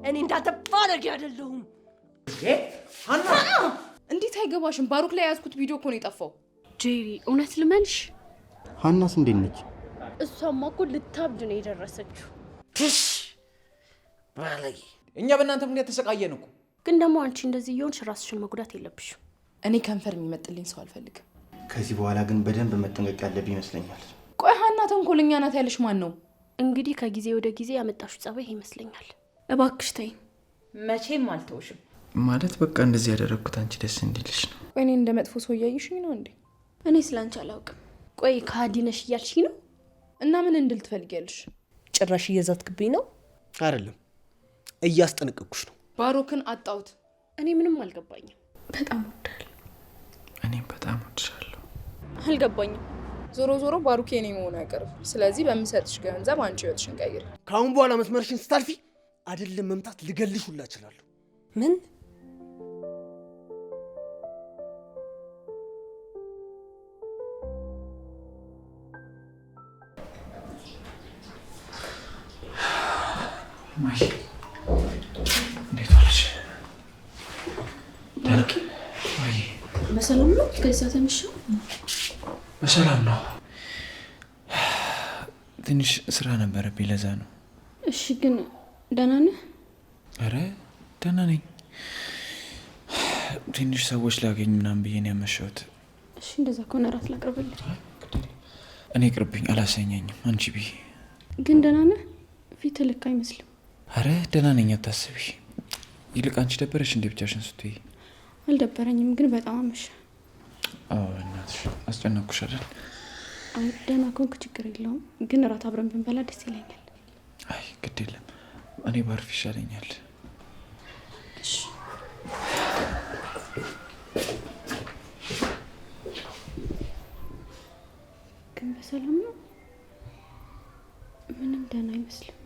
እኔ እንዳንተ ባለጌ አይደለሁም። ሀና እንዴት አይገባሽም? ባሩክ ላይ ያዝኩት ቪዲዮ እኮ ነው የጠፋው። ጄሪ እውነት ልመንሽ? ሀናስ እንዴት ነች? እሷማ እኮ ልታብድ ነው የደረሰችው። ትሽ ባለጌ። እኛ በእናንተ ምክንያት ተሰቃየን እኮ። ግን ደግሞ አንቺ እንደዚህ እየሆንሽ ራስሽን መጉዳት የለብሽም። እኔ ከንፈር የሚመጥልኝ ሰው አልፈልግም። ከዚህ በኋላ ግን በደንብ መጠንቀቅ ያለብኝ ይመስለኛል። ቆይ ሀና ተንኮለኛ ናት ያለሽ ማን ነው? እንግዲህ ከጊዜ ወደ ጊዜ ያመጣሽው ጸባይ ይመስለኛል። እባክሽ ተይኝ። መቼም አልተውሽም። ማለት በቃ እንደዚህ ያደረግኩት አንቺ ደስ እንዲልሽ ነው። ቆይ እኔ እንደ መጥፎ ሰው እያይሽኝ ነው እንዴ? እኔ ስላንቺ አላውቅም። ቆይ ከሃዲ ነሽ እያልሽኝ ነው? እና ምን እንድል ትፈልጊያለሽ? ጭራሽ እየዛትክብኝ ነው? አይደለም እያስጠነቀቅኩሽ ነው። ባሩክን አጣሁት። እኔ ምንም አልገባኝም። በጣም ወዳለሁ። እኔም በጣም ወድሻለሁ። አልገባኝም። ዞሮ ዞሮ ባሩክ የኔ መሆኑ አይቀርም። ስለዚህ በምሰጥሽ ገንዘብ አንቺ ህይወትሽን ቀይሪ። ከአሁን በኋላ መስመርሽን ስታልፊ አይደለም መምታት ልገልሽ ሁላ እችላለሁ። ምን? ማይ እንዴት ዋልሽ? ባሩክ ወይ በሰላም ነው? ከዛ ተነሻው? በሰላም ነው። ትንሽ ስራ ነበረብኝ ለዛ ነው። እሺ ግን ደህና ነህ? አረ ደህና ነኝ። ትንሽ ሰዎች ላገኝ ምናምን ብዬ ነው ያመሸሁት። እሺ እንደዛ ከሆነ እራት ላቅርብልህ። እኔ ቅርብኝ፣ አላሰኘኝም። አንቺ ብዬ ግን ደህና ነህ? ፊትህ ልክ አይመስልም። አረ ደህና ነኝ፣ አታስቢ። ይልቅ አንቺ ደበረሽ እንዴ ብቻሽን ስትይ? አልደበረኝም፣ ግን በጣም አመሸ። አዎ እናትሽ አስጨነቅኩሽ አይደል? አይ ደህና ከሆንክ ችግር የለውም፣ ግን እራት አብረን ብንበላ ደስ ይለኛል። አይ ግድ የለም፣ እኔ ባርፍ ይሻለኛል። እሺ ግን በሰላም ነው? ምንም ደህና አይመስልም።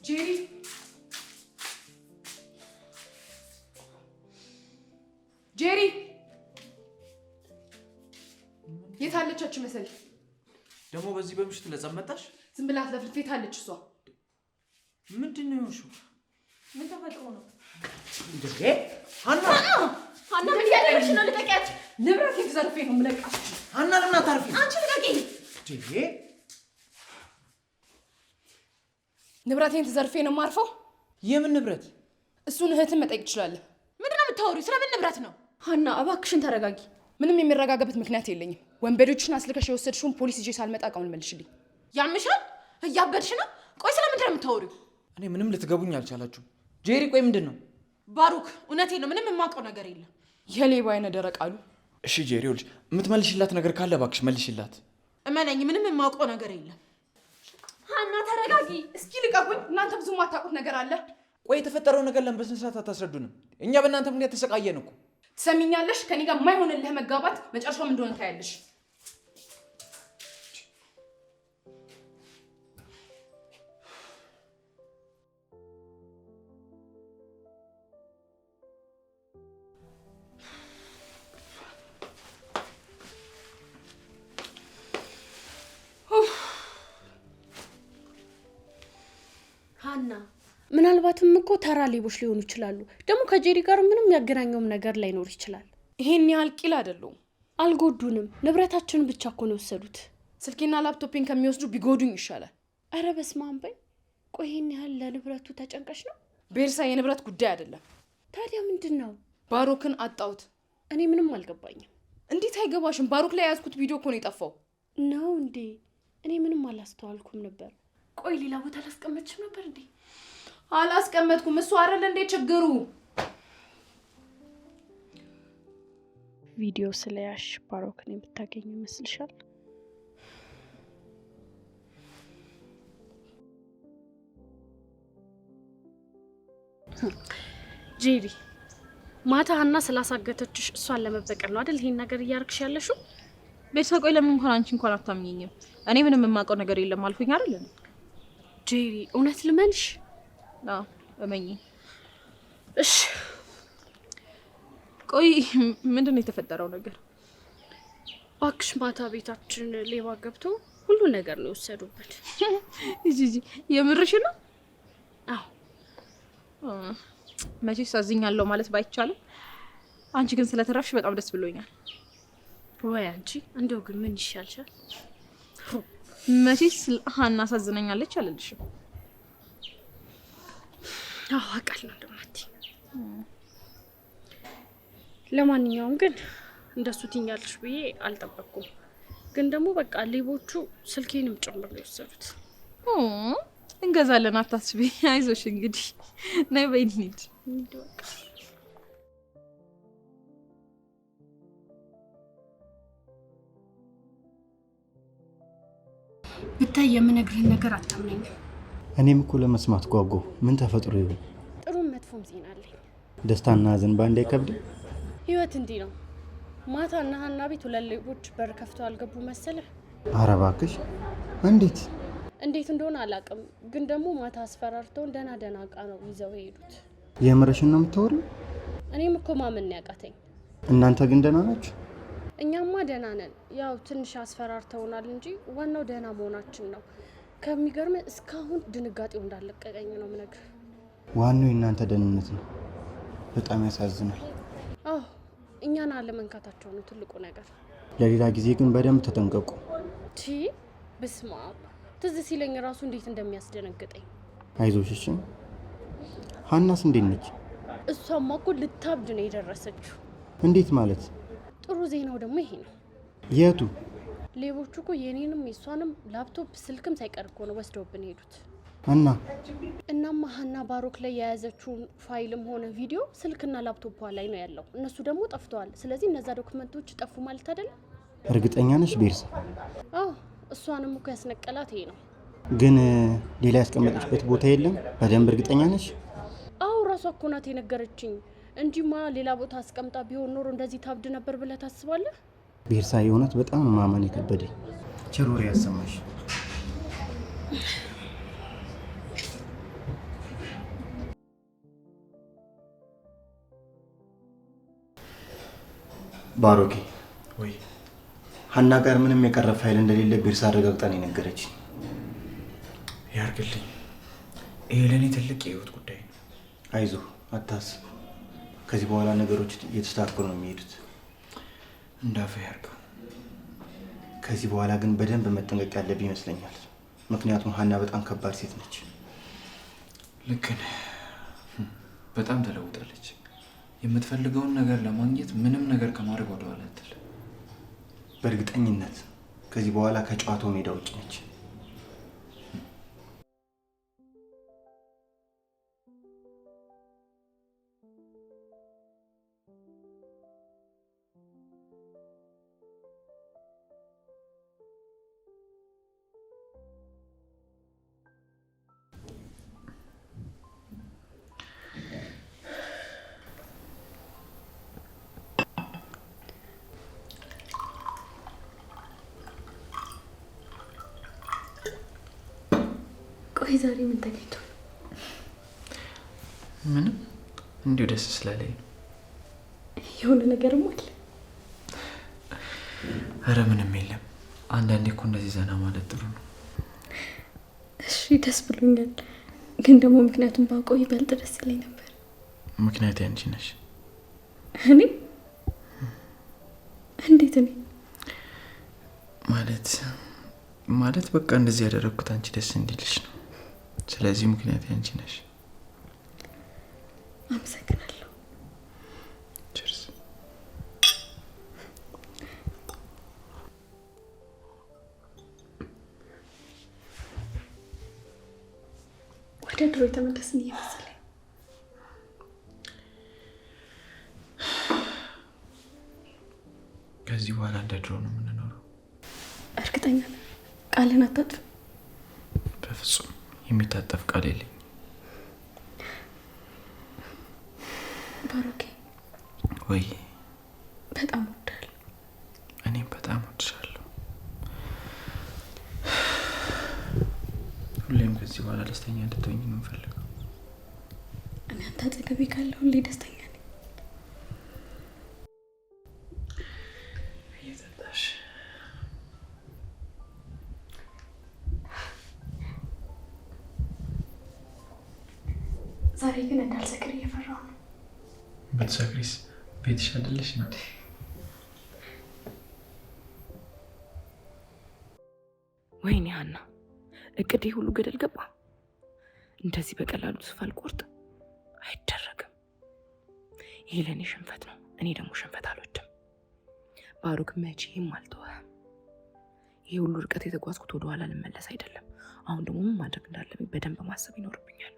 ጄሪ ጄሪ የታለች መሰል? ደግሞ በዚህ በምሽት ለጸመጣሽ? ዝም ብላ አትለፍልፍ። የታለች እሷ? ምንድን ነው የሆንሽው? ምን ተፈጥሮ ነው? እንዴ ሀና ሀና ምን እያደረግሽ ነው? ልቀቂያት። ንብረት የተዘርፌ ነው የምለቃት። ሀና ለምን አታርፊ? አንቺ ልቀቂኝ። እንዴ ንብረቴን ተዘርፌ ነው የማርፈው? የምን ንብረት? እሱን እህትን መጠየቅ ትችላለህ። ምንድነው የምታወሪው? ስለምን ንብረት ነው? ሀና እባክሽን ተረጋጊ። ምንም የሚረጋጋበት ምክንያት የለኝም። ወንበዴዎችን አስልከሽ የወሰድሽውን ፖሊስ ይዤ ሳልመጣ እቃውን መልሽልኝ። ያምሻል? እያበድሽ ነው? ቆይ ስለምንድን ነው የምታወሪው? እኔ ምንም ልትገቡኝ አልቻላችሁም። ጄሪ ቆይ ምንድን ነው? ባሩክ እውነቴን ነው፣ ምንም የማውቀው ነገር የለም። የሌባ አይነ ደረቅ አሉ። እሺ ጄሪ ልጅ የምትመልሽላት ነገር ካለ እባክሽ መልሽላት። እመነኝ፣ ምንም የማውቀው ነገር የለም። ሀና ተረጋጊ። እስኪ ልቀቁኝ። እናንተ ብዙ የማታውቁት ነገር አለ። ቆይ የተፈጠረው ነገር ለምን በስነ ስርዓት አታስረዱንም? እኛ በእናንተ ምክንያት ተሰቃየን እኮ። ትሰሚኛለሽ? ከኔ ጋር የማይሆንልህ መጋባት መጨረሻው እንደሆነ ታያለሽ። ሀና ምናልባትም እኮ ተራ ሌቦች ሊሆኑ ይችላሉ። ደግሞ ከጄሪ ጋር ምንም ያገናኘውም ነገር ላይኖር ይችላል። ይሄን ያህል ቂል አይደለሁም። አልጎዱንም። ንብረታችንን ብቻ እኮ ነው የወሰዱት። ስልኬና ላፕቶፔን ከሚወስዱ ቢጎዱኝ ይሻላል። አረ በስመ አብ በይ። ቆይ ይሄን ያህል ለንብረቱ ተጨንቀሽ ነው? ቤርሳ የንብረት ጉዳይ አይደለም። ታዲያ ምንድን ነው? ባሩክን አጣሁት። እኔ ምንም አልገባኝም። እንዴት አይገባሽም? ባሩክ ላይ ያዝኩት ቪዲዮ እኮ ነው የጠፋው። ነው እንዴ? እኔ ምንም አላስተዋልኩም ነበር። ቆይ ሌላ ቦታ አላስቀመጥሽም ነበር እንዴ? አላስቀመጥኩም። እሱ አይደል እንዴ ችግሩ? ቪዲዮ ስለያሽ ባሩክን የምታገኙ ይመስልሻል? ጄሪ ማታ ሀና ስላሳገተችሽ እሷን ለመበቀል ነው አይደል ይሄን ነገር እያደረግሽ ያለሽው? ቤተሰብ ቆይ ለምን አንቺ እንኳን አታምኚኝም? እኔ ምንም የማውቀው ነገር የለም አልኩኝ አይደል? ጄሪ እውነት ልመንሽ? አዎ እመኚ። እሺ ቆይ ምንድነው የተፈጠረው ነገር? እባክሽ ማታ ቤታችን ሌባ ገብቶ ሁሉ ነገር ነው የወሰዱበት። እጂ የምርሽ ነው? አዎ መቼስ አዝኛለሁ ማለት ባይቻልም አንቺ ግን ስለተረፍሽ በጣም ደስ ብሎኛል። ወይ አንቺ እንደው ግን ምን ይሻልሻል? መቼስ ሀና አሳዝነኛለች አልልሽም። አዎ አውቃለሁ እንደማትይ። ለማንኛውም ግን እንደሱ ትኛለሽ ብዬ አልጠበቅኩም። ግን ደግሞ በቃ ሌቦቹ ስልኬንም ጭምር ነው የወሰዱት። እንገዛለን አታስቢ። አይዞሽ እንግዲህ ነይ በይ እንሂድ። ብታይ የምነግርህን ነገር አታምነኝም። እኔም እኮ ለመስማት ጓጓሁ። ምን ተፈጥሮ ይሆን? ጥሩም መጥፎም ዜና አለኝ። ደስታና ሀዘን በአንድ አይከብድም? ህይወት እንዲህ ነው። ማታ እና ሀና ቤት ሁለት ሌቦች በር ከፍተው አልገቡ መሰለህ? ኧረ እባክሽ! እንዴት እንደሆነ አላውቅም፣ ግን ደግሞ ማታ አስፈራርተውን ደህና እቃ ነው ይዘው የሄዱት። የምርሽን ነው የምታወሪው? እኔም እኮ ማመን ያቃተኝ። እናንተ ግን ደህና ናችሁ? እኛማ ደህና ነን። ያው ትንሽ አስፈራርተውናል እንጂ ዋናው ደህና መሆናችን ነው። ከሚገርም እስካሁን ድንጋጤው እንዳለቀቀኝ ነው የምነግርህ። ዋናው የእናንተ ደህንነት ነው። በጣም ያሳዝናል። አዎ እኛን አለመንካታቸው ነው ትልቁ ነገር። ለሌላ ጊዜ ግን በደንብ ተጠንቀቁ። በስመ አብ ትዝ ሲለኝ ራሱ እንዴት እንደሚያስደነግጠኝ። አይዞሽ እሺ። ሀናስ እንዴት ነች? እሷማ እኮ ልታብድ ነው የደረሰችው። እንዴት ማለት? ጥሩ ዜናው ደግሞ ይሄ ነው። የቱ? ሌቦቹ እኮ የኔንም የሷንም ላፕቶፕ ስልክም ሳይቀር እኮ ነው ወስደውብን ሄዱት። እናማ ሀና ባሮክ ላይ የያዘችውን ፋይልም ሆነ ቪዲዮ ስልክና ላፕቶፕ ላይ ነው ያለው። እነሱ ደግሞ ጠፍተዋል። ስለዚህ እነዛ ዶክመንቶች ጠፉ ማለት አይደለም? እርግጠኛ ነሽ ቤርሳ? አዎ እሷንም እኮ ያስነቀላት ይሄ ነው። ግን ሌላ ያስቀመጠችበት ቦታ የለም? በደንብ እርግጠኛ ነሽ? አዎ ራሷ እኮ ናት የነገረችኝ እንጂማ ሌላ ቦታ አስቀምጣ ቢሆን ኖሮ እንደዚህ ታብድ ነበር ብለህ ታስባለህ? ቤርሳ የእውነት በጣም ማመን የከበደኝ። ቸር ወሬ ያሰማሽ። ባሮኬ ወይ ሀና ጋር ምንም የቀረ ፋይል እንደሌለ ቤርሳ አረጋግጣን የነገረችኝ። ያርግልኝ። ይሄ ለእኔ ትልቅ የህይወት ጉዳይ ነው። አይዞህ አታስብ። ከዚህ በኋላ ነገሮች እየተስተካከሉ ነው የሚሄዱት። እንዳፈ ያርገው። ከዚህ በኋላ ግን በደንብ መጠንቀቅ ያለብህ ይመስለኛል። ምክንያቱም ሀና በጣም ከባድ ሴት ነች። ልክ ነህ። በጣም ተለውጣለች። የምትፈልገውን ነገር ለማግኘት ምንም ነገር ከማድረግ ወደ ኋላ አትልም። በእርግጠኝነት ከዚህ በኋላ ከጨዋታው ሜዳ ውጭ ነች። ቆይ ዛሬ ምን ተገኝቶ? ምንም እንዲሁ ደስ ስላለኝ ነው። የሆነ ነገርም አለ? አረ ምንም የለም። አንዳንዴ እኮ እንደዚህ ዘና ማለት ጥሩ ነው። እሺ ደስ ብሎኛል፣ ግን ደግሞ ምክንያቱም ባውቀው ይበልጥ ደስ ይለኝ ነበር። ምክንያት አንቺ ነሽ። እኔ? እንዴት እኔ? ማለት በቃ እንደዚህ ያደረኩት አንቺ ደስ እንዲልሽ ነው። ስለዚህ ምክንያት አንቺ ነሽ። አመሰግናለሁ። ቸርስ። ወደ ድሮ የተመለስን እየመሰለኝ። ከዚህ በኋላ እንደ ድሮ ነው የምንኖረው። እርግጠኛ ነህ? ቃልን አታጥፍ? በፍጹም የሚታጠፍ ቃል የለኝ። ባሮኬ ወይ በጣም ወዳለሁ። እኔም በጣም ወድሻለሁ። ሁሌም ከዚህ በኋላ ደስተኛ እንድትሆኝ ነው የምፈልገው። እኔ አንተ አጠገቤ ካለሁ ሁሌ ደስተኛ ነኝ። እየጠጣሽ ዛሬ ግን እንዳልሰክር እየፈራሁ ነው። ብትሰክሪስ ቤትሽ አይደለሽ እንዴ? ወይኔ ሀና፣ እቅዴ ሁሉ ገደል ገባ። እንደዚህ በቀላሉ ተስፋ አልቆርጥ፣ አይደረግም። ይሄ ለእኔ ሽንፈት ነው። እኔ ደግሞ ሽንፈት አልወድም። ባሩክ መቼም አልተወህም። ይሄ ሁሉ ርቀት የተጓዝኩት ወደኋላ ልመለስ አይደለም። አሁን ደግሞ ምን ማድረግ እንዳለብኝ በደንብ ማሰብ ይኖርብኛል።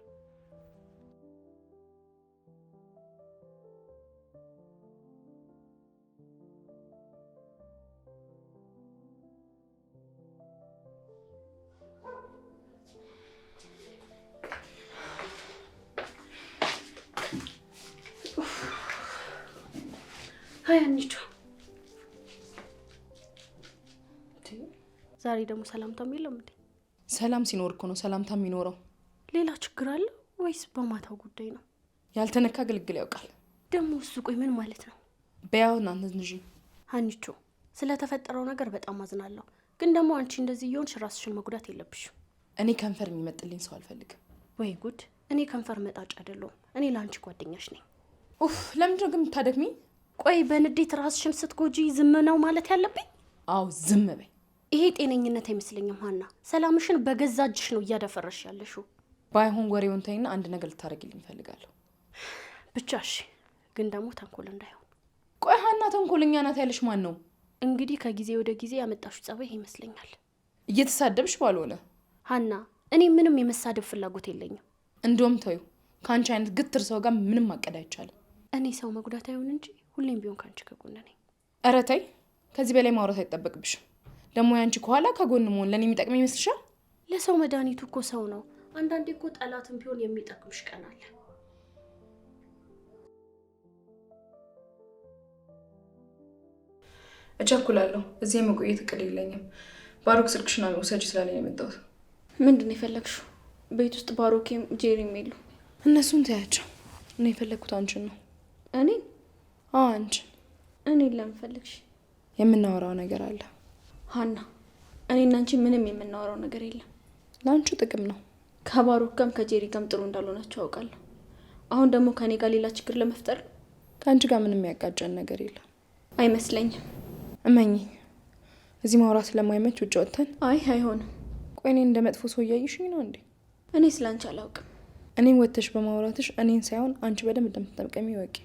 አንቺ ዛሬ ደግሞ ሰላምታም የለም እንዴ? ሰላም ሲኖር እኮ ነው ሰላምታ የሚኖረው። ሌላ ችግር አለ ወይስ በማታው ጉዳይ ነው? ያልተነካ ግልግል ያውቃል። ደግሞ እሱ ቆይ ምን ማለት ነው? በያው እናንተ እንጂ አንቺ ስለተፈጠረው ነገር በጣም አዝናለሁ፣ ግን ደግሞ አንቺ እንደዚህ እየሆንሽ ራስሽን መጉዳት የለብሽም። እኔ ከንፈር የሚመጥልኝ ሰው አልፈልግም። ወይ ጉድ! እኔ ከንፈር መጣጭ አይደለሁም። እኔ ለአንቺ ጓደኛሽ ነኝ። ኡፍ! ለምንድን ነው ግን የምታደክሚኝ? ቆይ በንዴት ራስሽን ስትጎጂ ዝም ነው ማለት ያለብኝ? አዎ ዝም በይ። ይሄ ጤነኝነት አይመስለኝም ሀና። ሰላምሽን በገዛ እጅሽ ነው እያደፈረሽ ያለሽው። ባይሆን ወሬውን ተይና አንድ ነገር ልታረጊልኝ እፈልጋለሁ። ብቻ እሺ፣ ግን ደግሞ ተንኮል እንዳይሆን። ቆይ ሀና ተንኮለኛ ናት ያለሽ ማን ነው? እንግዲህ ከጊዜ ወደ ጊዜ ያመጣሽው ጸባይ ይመስለኛል። እየተሳደብሽ ባልሆነ ሀና፣ እኔ ምንም የመሳደብ ፍላጎት የለኝም። እንደውም ተዩ፣ ከአንቺ አይነት ግትር ሰው ጋር ምንም ማቀድ አይቻልም። እኔ ሰው መጉዳት አይሆን እንጂ ሁሌም ቢሆን ከአንቺ ከጎን ነኝ። ኧረ ተይ፣ ከዚህ በላይ ማውራት አይጠበቅብሽም። ደግሞ ያንቺ ከኋላ ከጎን መሆን ለኔ የሚጠቅም ይመስልሻል? ለሰው መድኃኒቱ እኮ ሰው ነው። አንዳንዴ እኮ ጠላትም ቢሆን የሚጠቅምሽ ቀን አለ። እቸኩላለሁ። እዚህ የመቆየት እቅድ የለኝም። ባሩክ ስልክሽን ውሰጂ ስላለኝ የመጣሁት። ምንድን ነው የፈለግሽው? ቤት ውስጥ ባሩክም ጄሪም የሉ። እነሱን ተያቸው። እኔ የፈለግኩት አንቺን ነው። እኔ? አዎ አንቺን። እኔን ለምን ፈለግሽ? የምናወራው ነገር አለ ሀና። እኔና አንቺ ምንም የምናወራው ነገር የለም። ለአንቺ ጥቅም ነው። ከባሩክ ጋርም ከጄሪ ጋርም ጥሩ እንዳልሆናቸው አውቃለሁ። አሁን ደግሞ ከኔ ጋር ሌላ ችግር ለመፍጠር። ከአንቺ ጋር ምንም ያጋጨን ነገር የለም አይመስለኝም። እመኚኝ። እዚህ ማውራት ስለማይመች ውጭ ወጥተን። አይ አይሆንም። ቆይ እኔን እንደ መጥፎ ሰው እያየሽኝ ነው እንዴ? እኔ ስላንቺ አላውቅም። እኔን ወጥተሽ በማውራትሽ እኔን ሳይሆን አንቺ በደንብ እንደምትጠቀሚ ይወቂ።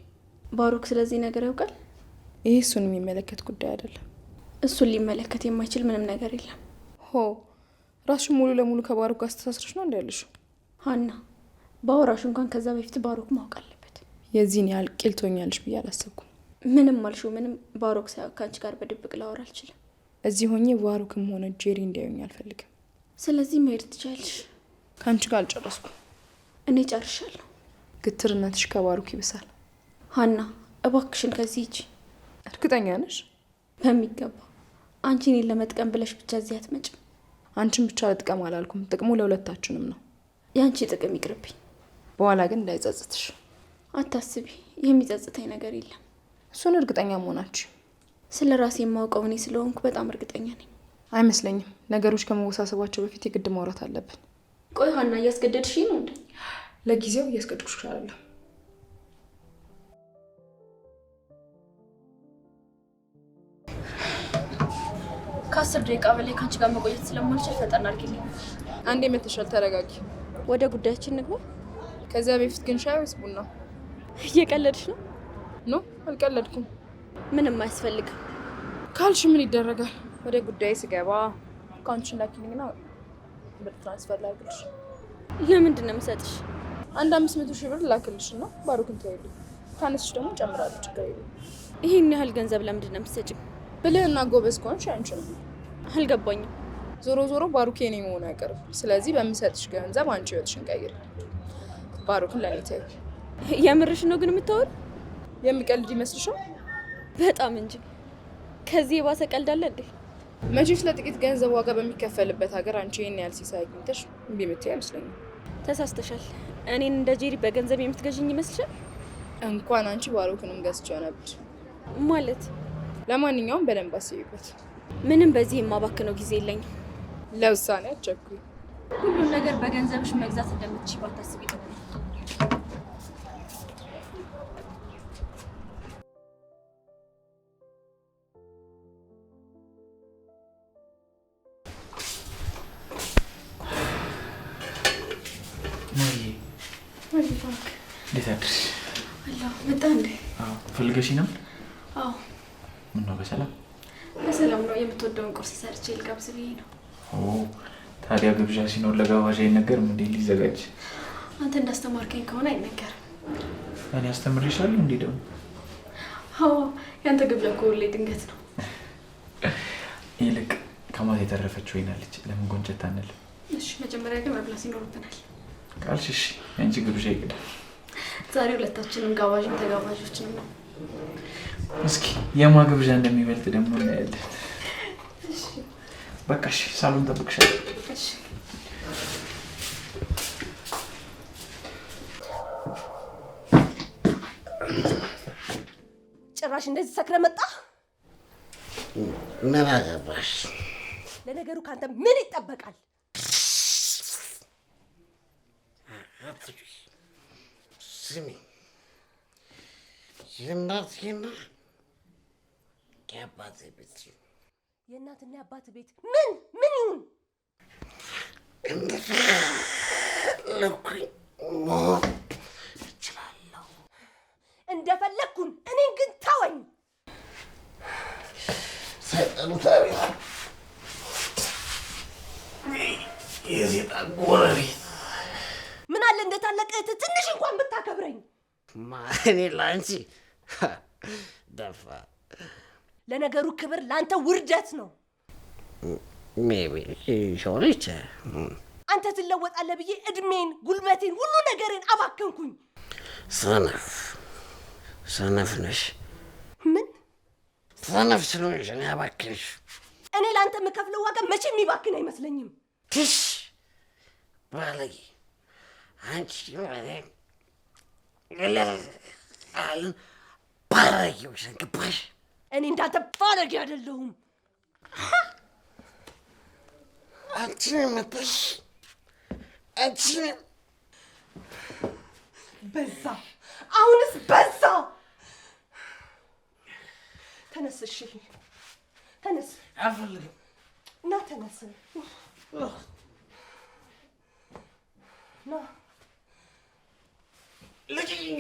ባሩክ ስለዚህ ነገር ያውቃል? ይህ እሱን የሚመለከት ጉዳይ አይደለም። እሱን ሊመለከት የማይችል ምንም ነገር የለም። ሆ ራስሽ ሙሉ ለሙሉ ከባሩክ ጋር አስተሳስረሽ ነው እንዳያለሽው? ሀና ባወራሽ እንኳን ከዛ በፊት ባሩክ ማወቅ አለበት። የዚህን ያህል ቂልቶኛለሽ ብዬ አላሰብኩም። ምንም አልሽው ምንም፣ ባሩክ ሳያውቅ ከአንቺ ጋር በድብቅ ላወራ አልችልም። እዚህ ሆኜ ባሩክም ሆነ ጄሪ እንዲያዩኝ አልፈልግም። ስለዚህ መሄድ ትችያለሽ። ከአንቺ ጋር አልጨረስኩም። እኔ ጨርሻለሁ። ግትርነትሽ ከባሩክ ይብሳል። ሀና እባክሽን ከዚህ ሂጂ። እርግጠኛ ነሽ? በሚገባ። አንቺ እኔን ለመጥቀም ብለሽ ብቻ እዚህ አትመጭም። አንቺን ብቻ ለጥቀም አላልኩም፣ ጥቅሙ ለሁለታችንም ነው። የአንቺ ጥቅም ይቅርብኝ። በኋላ ግን እንዳይጸጽትሽ። አታስቢ፣ የሚጸጽተኝ ነገር የለም። እሱን እርግጠኛ መሆናችሁ። ስለ ራሴ የማውቀው እኔ ስለሆንኩ በጣም እርግጠኛ ነኝ። አይመስለኝም። ነገሮች ከመወሳሰባቸው በፊት የግድ ማውራት አለብን። ቆይ ሀና እያስገደድሽ ነው እንዴ? ለጊዜው እያስገድኩሽ አይደለም። ከ10 ደቂቃ በላይ ከአንቺ ጋር መቆየት ስለማልችል ፈጠን አድርጊልኝ። አንዴ መተሻል፣ ተረጋጊ። ወደ ጉዳያችን ንግባ። ከዚያ በፊት ግን ሻይ ወይስ ቡና? እየቀለድሽ ነው? ኖ አልቀለድኩም። ምንም አያስፈልግም ካልሽ ምን ይደረጋል። ወደ ጉዳይ ስገባ አካውንትሽን ላኪልኝና ብር ትራንስፈር ላድርግልሽ። ለምንድን ነው የምሰጥሽ? አንድ 500 ሺህ ብር ላክልሽ እና ባሩክን ተይልኝ። ካነስሽ ደግሞ ጨምራለሁ፣ ችግር የለም። ይሄን ያህል ገንዘብ ለምንድን ነው የምትሰጪው? ብልህና ጎበዝ ከሆንሽ አንቺ ነው። አልገባኝም። ዞሮ ዞሮ ባሩክ የኔ መሆኑ አይቀርም። ስለዚህ በምሰጥሽ ገንዘብ አንቺ ህይወትሽን ቀይር። ባሩክን ለኔ ተይው። የምርሽ ነው ግን የምታወሪው? የሚቀልድ ይመስልሻል? በጣም እንጂ። ከዚህ የባሰ ቀልድ አለ እንዴ? መቼስ ለጥቂት ገንዘብ ዋጋ በሚከፈልበት ሀገር አንቺ ይሄን ያህል ሲሳይ አግኝተሽ እምቢ የምትይ አይመስለኝም። ተሳስተሻል። እኔን እንደ ጄሪ በገንዘብ የምትገዥኝ ይመስልሻል? እንኳን አንቺ ባሩክንም ገዝቼው ነበር ማለት። ለማንኛውም በደንብ አስቢበት። ምንም በዚህ የማባክነው ጊዜ የለኝም። ለውሳኔ አትቸኩይ። ሁሉም ነገር በገንዘብሽ መግዛት እንደምትችይ ባታስቢ ጥሩ ነው። እንዴት አድርሽ? አላህ መጣ እንዴ? አዎ ፈልገሽ ነው? አዎ። ምን ነው በሰላም? በሰላም ነው። የምትወደውን ቁርስ ሰርቼ ልጋብዝ ብዬ ነው። ኦ ታዲያ ግብዣ ሲኖር ለጋባዥ አይነገርም እንዴ? ሊዘጋጅ አንተ እንዳስተማርከኝ ከሆነ አይነገርም። እኔ አስተምርሻለሁ እንዴ ደግሞ? አዎ ያንተ ግብዣ እኮ ሁሌ ድንገት ነው። ይልቅ ከማት የተረፈች ወይናለች ለምን ጎንጨት አንል? እሺ መጀመሪያ ግን መብላት ይኖርብናል። ካልሽ እሺ አንቺ ግብዣ ይቅዳል። ዛሬ ሁለታችንም ጋባዥም ተጋባዦችንም ነው። እስኪ የማ ግብዣ እንደሚበልጥ ደግሞ እናያለን። እሺ በቃ እሺ ሳሎን ጠብቅሻለሁ። እሺ ጭራሽ እንደዚህ ሰክረ መጣ። ምን አገባሽ? ለነገሩ ካንተ ምን ይጠበቃል? ስሚ የእናቴና የአባቴ ቤት የእናትና የአባት ቤት ምን ይሁን? እንደፈለኩኝ መሆን እችላለሁ። እንደፈለግኩን እኔን ግን ተወኝ። ሰይጣኑታ ቤት የሴጣን ጎረቤት ምን አለ እንደ ታላቅ እህት ትንሽ እንኳን ብታከብረኝ። ማኔ ላንቺ ደፋ። ለነገሩ ክብር ላንተ ውርደት ነው። ሜቢ ሾልች አንተ ትለወጣለህ ብዬ እድሜን፣ ጉልበቴን፣ ሁሉ ነገሬን አባከንኩኝ። ሰነፍ ነሽ። ምን ሰነፍ ስለሆንሽ ነው ያባከንሽ። እኔ ለአንተ የምከፍለው ዋጋ መቼም የሚባክን አይመስለኝም። ትሽ ባለጌ አንቺ ባለጌዎች ገባሽ? እኔ እንዳንተ ባለጌ አይደለሁም። አንቺን መጣሽ። አንቺን በዛ፣ አሁንስ በዛ። ተነስ፣ እሺ ተነስ። አልፈልግም። ና ተነስ፣ ና ልጅኛ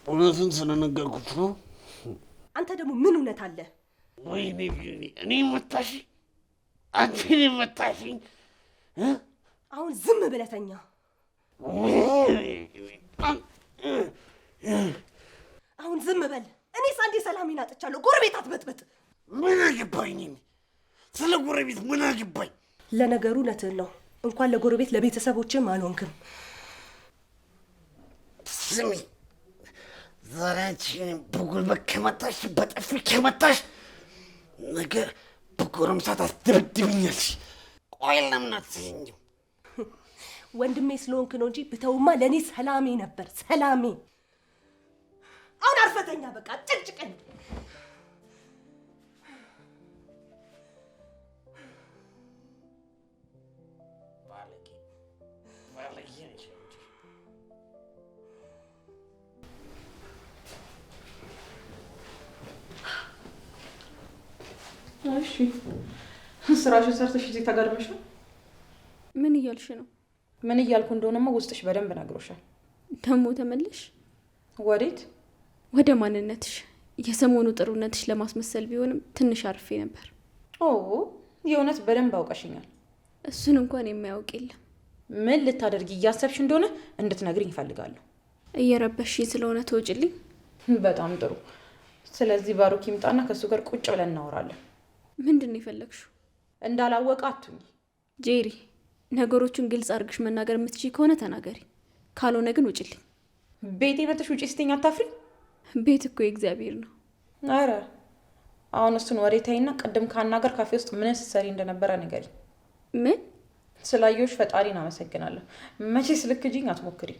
እውነትን ስለነገርኩት ነው። አንተ ደግሞ ምን እውነት አለ? ወይኔ እኔ መታሽ፣ አንቺ እኔ መታሽኝ። አሁን ዝም ብለህ ተኛ። አሁን ዝም በል። እኔስ አንዴ ሰላሜን አጥቻለሁ። ጎረቤት አትበጥበጥ። ምን አገባኝ? ስለ ጎረቤት ምን አገባኝ? ለነገሩ እውነትህን ነው። እንኳን ለጎረቤት ለቤተሰቦችም አልሆንክም። ስሚ ዛሬ አንቺን በጉልበት ከመታሽ፣ በጥፊ ከመታሽ ነገ በጎረምሳ ታስደበድብኛለሽ። ቆይ ለምን አትይኝም? ወንድሜ ስለሆንክ ነው እንጂ ብተውማ ለእኔ ሰላሜ ነበር። ሰላሜ። አሁን አርፈተኛ። በቃ ጭቅጭቀኝ። እሺ ስራሽን ሰርተሽ እዚህ ተጋድመሽ ነው? ምን እያልሽ ነው? ምን እያልኩ እንደሆነማ ውስጥሽ በደንብ ነግሮሻል። ደግሞ ተመለሽ? ወዴት? ወደ ማንነትሽ። የሰሞኑ ጥሩነትሽ ለማስመሰል ቢሆንም ትንሽ አርፌ ነበር። ኦ የእውነት በደንብ አውቀሽኛል። እሱን እንኳን የሚያውቅ የለም። ምን ልታደርጊ እያሰብሽ እንደሆነ እንድትነግሪኝ እፈልጋለሁ። እየረበሽኝ ስለሆነ ተወጭልኝ። በጣም ጥሩ። ስለዚህ ባሩክ ይምጣና ከእሱ ጋር ቁጭ ብለን እናወራለን። ምንድን ነው የፈለግሽው? እንዳላወቀ አትሁኝ ጄሪ። ነገሮቹን ግልጽ አድርግሽ መናገር የምትችይ ከሆነ ተናገሪ፣ ካልሆነ ግን ውጭልኝ። ቤቴ መተሽ ውጪ ስትይኝ አታፍሪ? ቤት እኮ የእግዚአብሔር ነው። አረ አሁን እሱን ወሬ ተይና ቅድም ካናገር ካፌ ውስጥ ምን ስትሰሪ እንደነበረ ንገሪ። ምን? ስላየሁሽ ፈጣሪን አመሰግናለሁ። መቼስ ልክጂኝ አትሞክሪ።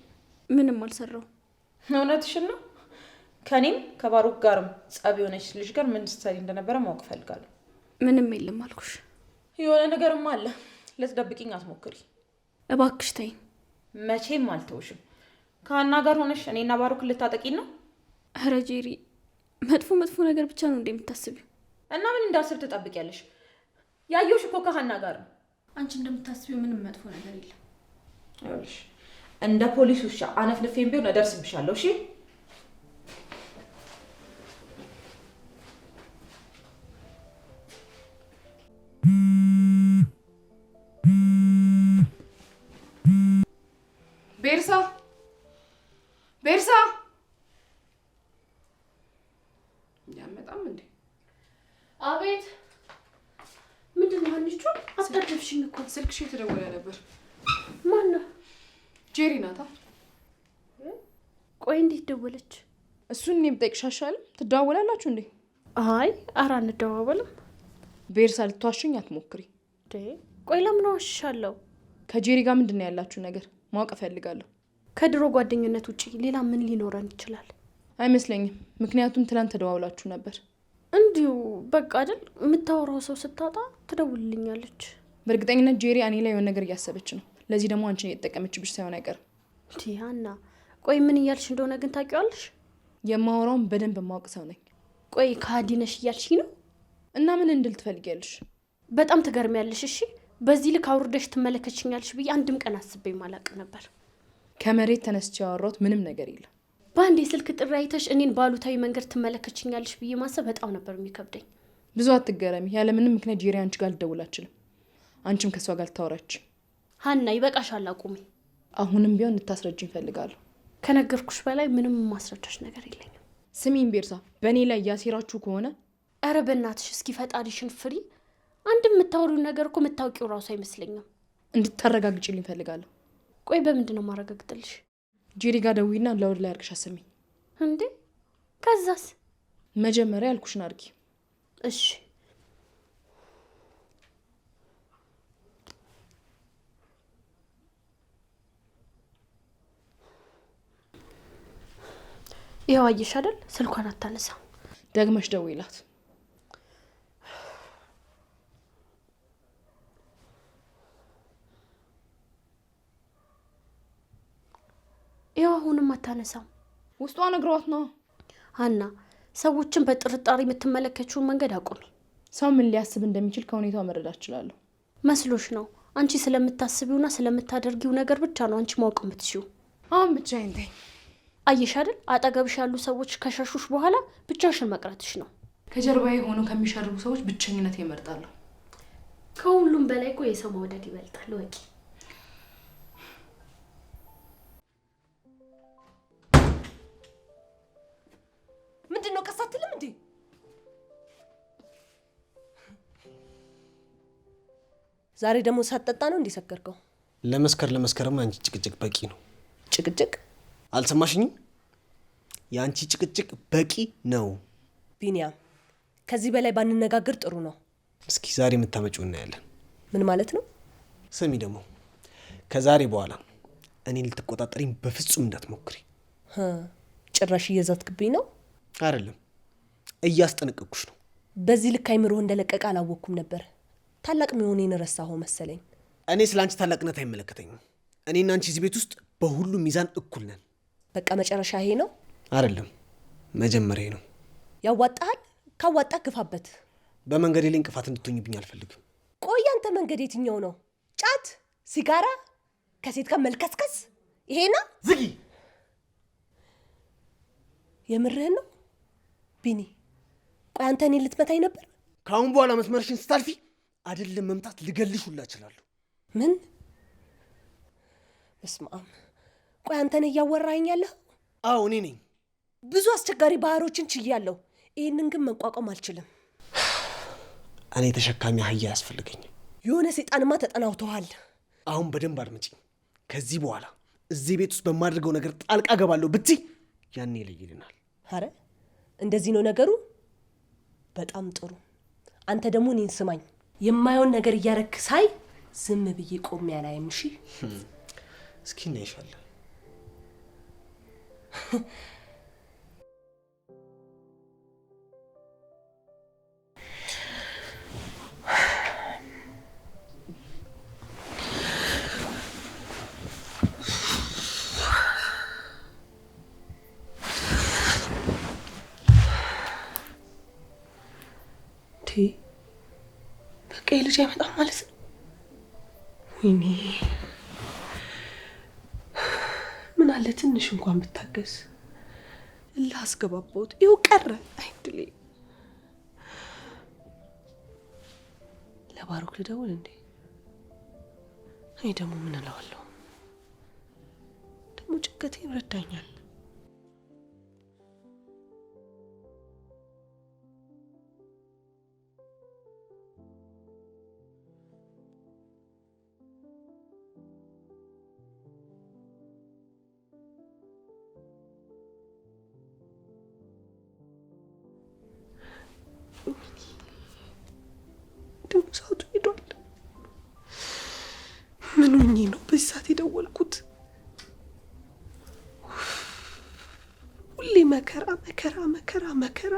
ምንም አልሰራው። እውነትሽን ነው። ከኔም ከባሩክ ጋርም ጸብ የሆነች ልጅ ጋር ምን ስትሰሪ እንደነበረ ማወቅ ፈልጋለሁ። ምንም የለም አልኩሽ። የሆነ ነገርም አለ። ልትደብቂኝ አትሞክሪ እባክሽ ተይኝ። መቼም አልተውሽም። ከሀና ጋር ሆነሽ እኔና ባሩክ ልታጠቂን ነው? ኧረ ጄሪ መጥፎ ነገር ብቻ ነው እንደምታስቢው። እና ምን እንዳስብ ትጠብቂያለሽ? ያየሁሽ እኮ ከሀና ጋር ነው። አንቺ እንደምታስቢው ምንም መጥፎ ነገር የለም። ይኸውልሽ እንደ ፖሊስ ውሻ አነፍንፌም ቢሆን እደርስብሻለሁ። እሺ ቤርሳ ያመጣም እንዴ? አቤት። ምንድን ነው አንቺ? አጣደፍሽኝ እኮ። ስልክሽ የተደወለ ነበር። ማን ነው? ጄሪ ናታ። ቆይ እንዴት ደወለች? እሱን እኔ ብጠይቅሽ አይሻልም? ትደዋወላላችሁ እንዴ? አይ ኧረ አንደዋወልም። ቤርሳ ልትዋሽኝ አትሞክሪ። ቆይ ለምን ዋሽሻለሁ? ከጄሪ ጋር ምንድን ነው ያላችሁ ነገር ማወቅ እፈልጋለሁ። ከድሮ ጓደኝነት ውጪ ሌላ ምን ሊኖረን ይችላል? አይመስለኝም። ምክንያቱም ትላንት ተደዋውላችሁ ነበር። እንዲሁ በቃ አይደል? የምታወራው ሰው ስታጣ ትደውልልኛለች። በእርግጠኝነት ጄሪ እኔ ላይ የሆነ ነገር እያሰበች ነው። ለዚህ ደግሞ አንቺን እየተጠቀመችብሽ ሳይሆን አይቀርም። ቲያና ቆይ ምን እያልሽ እንደሆነ ግን ታውቂዋለሽ? የማወራውን በደንብ የማውቅ ሰው ነኝ። ቆይ ከሃዲ ነሽ እያልሽ ነው? እና ምን እንድል ትፈልጊያለሽ? በጣም ትገርሚያለሽ። እሺ በዚህ ልክ አውርደሽ ትመለከችኛለሽ ብዬ አንድም ቀን አስቤ ማላቅ ነበር። ከመሬት ተነስቼ ያወራሁት ምንም ነገር የለም። በአንድ የስልክ ጥሪ አይተሽ እኔን ባሉታዊ መንገድ ትመለከችኛለሽ ብዬ ማሰብ በጣም ነበር የሚከብደኝ። ብዙ አትገረሚ። ያለ ምንም ምክንያት ጄሪ አንቺ ጋር ልደውል አልችልም። አንቺም ከሷ ጋር ልታወራች። ሀና ይበቃሻል፣ አቁሚ። አሁንም ቢሆን ልታስረጅኝ እፈልጋለሁ። ከነገርኩሽ በላይ ምንም ማስረዳሽ ነገር የለኝም። ስሚኝ ቤርሳ፣ በእኔ ላይ እያሴራችሁ ከሆነ ኧረ በእናትሽ እስኪ ፈጣሪሽን ፍሪ። አንድ የምታወሪው ነገር እኮ የምታውቂው ራሱ አይመስለኝም። እንድታረጋግጭልኝ እፈልጋለሁ። ቆይ በምንድን ነው ማረጋግጥልሽ? ጄሪ ጋር ደውይና ለውድ ላይ አርግሽ አሰሚኝ። እንዴ ከዛስ? መጀመሪያ ያልኩሽን አርጊ። እሺ ይኸው አየሽ አይደል? ስልኳን አታነሳ። ደግመሽ ደውይላት። ይኸው አሁንም አታነሳም። ውስጧ ነግሯት ነው። ሀና ሰዎችን በጥርጣሬ የምትመለከችውን መንገድ አቁሚ። ሰው ምን ሊያስብ እንደሚችል ከሁኔታው መረዳት እችላለሁ። መስሎሽ ነው? አንቺ ስለምታስቢውና ስለምታደርጊው ነገር ብቻ ነው አንቺ ማወቅ የምትችይው። አሁን ብቻዬን ተይኝ። አየሽ አይደል? አጠገብሽ ያሉ ሰዎች ከሸሹሽ በኋላ ብቻሽን መቅረትሽ ነው። ከጀርባዬ ሆነው ከሚሸርቡ ሰዎች ብቸኝነት ይመርጣለሁ። ከሁሉም በላይ እኮ የሰው መውደድ ይበልጣል። ወቂ ምንድነው? ቀስ አትልም እንዴ? ዛሬ ደግሞ ሳትጠጣ ነው እንዲሰከርከው? ለመስከርም አንቺ ጭቅጭቅ በቂ ነው። ጭቅጭቅ? አልሰማሽኝም? የአንቺ ጭቅጭቅ በቂ ነው። ቢኒያም ከዚህ በላይ ባንነጋገር ጥሩ ነው። እስኪ ዛሬ የምታመጪው እናያለን። ምን ማለት ነው? ስሚ ደግሞ ከዛሬ በኋላ እኔን ልትቆጣጠሪኝ በፍጹም እንዳትሞክሪ። ጭራሽ እየዛትክብኝ ነው? አይደለም እያስጠነቀቅኩሽ ነው። በዚህ ልክ አይምሮህ እንደለቀቀ አላወቅኩም ነበር። ታላቅ መሆኔን ረሳኸው መሰለኝ። እኔ ስለ አንቺ ታላቅነት አይመለከተኝም። እኔና አንቺ እዚህ ቤት ውስጥ በሁሉም ሚዛን እኩል ነን። በቃ መጨረሻ ይሄ ነው? አይደለም መጀመሪያ ነው። ያዋጣሃል? ካዋጣ ግፋበት። በመንገዴ ላይ እንቅፋት እንድትሆኝብኝ አልፈልግም። ቆይ አንተ መንገድ የትኛው ነው? ጫት፣ ሲጋራ፣ ከሴት ጋር መልከስከስ፣ ይሄ ነው? ዝጊ። የምርህን ነው ቢኒ? ቆይ አንተ እኔን ልትመታኝ ነበር? ከአሁን በኋላ መስመርሽን ስታልፊ አይደለም መምታት ልገልሽ ሁላ እችላለሁ። ምን? በስመ አብ። ቆይ አንተ ነህ እያወራኸኝ ያለህ? አዎ እኔ ነኝ። ብዙ አስቸጋሪ ባህሮችን ችያለሁ። ይህንን ግን መቋቋም አልችልም። እኔ ተሸካሚ አህያ ያስፈልገኛል። የሆነ ሰይጣንማ ተጠናውተዋል። አሁን በደንብ አድምጪኝ። ከዚህ በኋላ እዚህ ቤት ውስጥ በማድረገው ነገር ጣልቃ ገባለሁ ብትይ ያኔ ይለይልናል። አረ እንደዚህ ነው ነገሩ? በጣም ጥሩ። አንተ ደግሞ እኔን ስማኝ። የማየውን ነገር እያረክ ሳይ ዝም ብዬ ቆሜ አላይም። እሺ እስኪ እናይሻለን። በቃ ልጅ አይመጣም ማለት ነው። ወይኔ ምን አለ ትንሽ እንኳን ብታገስ። ላስገባባውት ይኸው ቀረ። አይድሌ ለባሮክ ልደውል እንዴ? እኔ ደግሞ ምን እለዋለሁ? ደግሞ ጭንቀቴ ይረዳኛል። ደግሞ ሰዓቱ ሄዷል። ምን ሆኜ ነው በዚህ ሰዓት የደወልኩት? ሁሌ መከራ መከራ መከራ መከራ።